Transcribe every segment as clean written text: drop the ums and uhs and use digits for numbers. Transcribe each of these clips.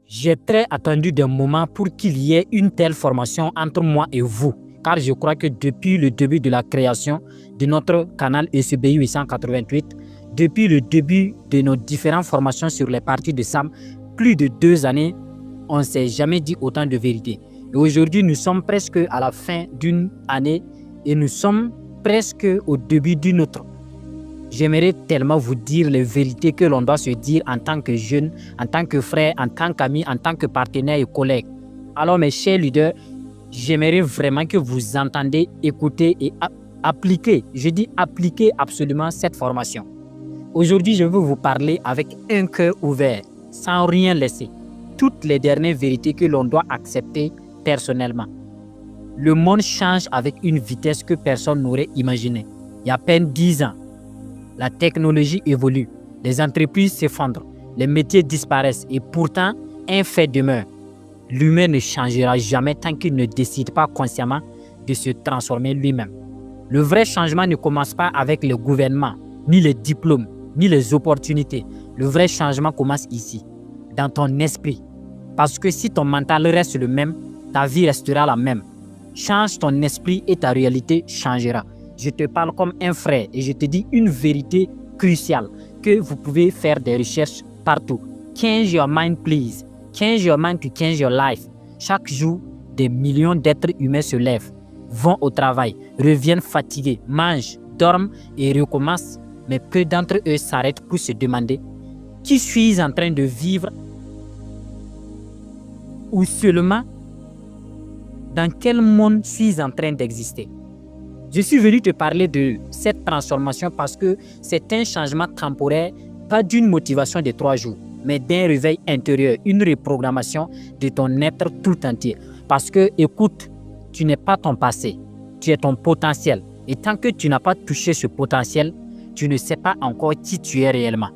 J'ai très attendu des moments pour qu'il y ait une telle formation entre moi et vous, car je crois que depuis le début de la création de notre canal ECBI 888, depuis le début de nos différentes formations sur les parties de Sam, plus de 2 années, on ne s'est jamais dit autant de vérité. Et aujourd'hui, nous sommes presque à la fin d'une année et nous sommes presque au début d'une autre. J'aimerais tellement vous dire les vérités que l'on doit se dire en tant que jeune, en tant que frère, en tant qu'ami, en tant que partenaire et collègue. Alors mes chers leaders, j'aimerais vraiment que vous entendez, écoutez et appliquez. Je dis appliquez absolument cette formation. Aujourd'hui, je veux vous parler avec un cœur ouvert, sans rien laisser. Toutes les dernières vérités que l'on doit accepter personnellement. Le monde change avec une vitesse que personne n'aurait imaginée. Il y a à peine 10 ans, la technologie évolue, les entreprises s'effondrent, les métiers disparaissent et pourtant, un fait demeure. L'humain ne changera jamais tant qu'il ne décide pas consciemment de se transformer lui-même. Le vrai changement ne commence pas avec le gouvernement, ni les diplômes, ni les opportunités. Le vrai changement commence ici, dans ton esprit. Parce que si ton mental reste le même, ta vie restera la même. Change ton esprit et ta réalité changera. Je te parle comme un frère et je te dis une vérité cruciale que vous pouvez faire des recherches partout. Change your mind, please. Change your mind to change your life. Chaque jour, des millions d'êtres humains se lèvent, vont au travail, reviennent fatigués, mangent, dorment et recommencent. Mais peu d'entre eux s'arrêtent pour se demander qui suis-je en train de vivre ou seulement dans quel monde suis-je en train d'exister. Je suis venu te parler de cette transformation parce que c'est un changement temporaire, pas d'une motivation de 3 jours, mais d'un réveil intérieur, une reprogrammation de ton être tout entier. Parce que, écoute, tu n'es pas ton passé, tu es ton potentiel. Et tant que tu n'as pas touché ce potentiel, tu ne sais pas encore qui tu es réellement.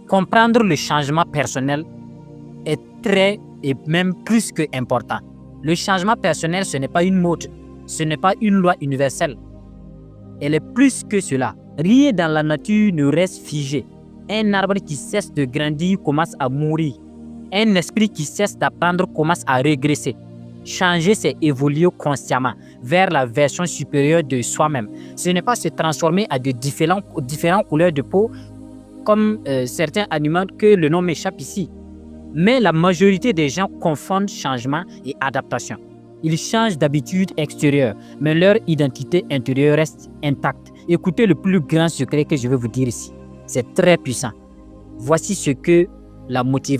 Comprendre le changement personnel est très et même plus que important. Le changement personnel, ce n'est pas une mode. Ce n'est pas une loi universelle. Elle est plus que cela. Rien dans la nature ne reste figé. Un arbre qui cesse de grandir commence à mourir. Un esprit qui cesse d'apprendre commence à régresser. Changer, c'est évoluer consciemment vers la version supérieure de soi-même. Ce n'est pas se transformer à de différentes couleurs de peau comme certains animaux que le nom m'échappe ici. Mais la majorité des gens confondent changement et adaptation. Ils changent d'habitude extérieure, mais leur identité intérieure reste intacte. Écoutez le plus grand secret que je vais vous dire ici. C'est très puissant. Voici ce que la motivation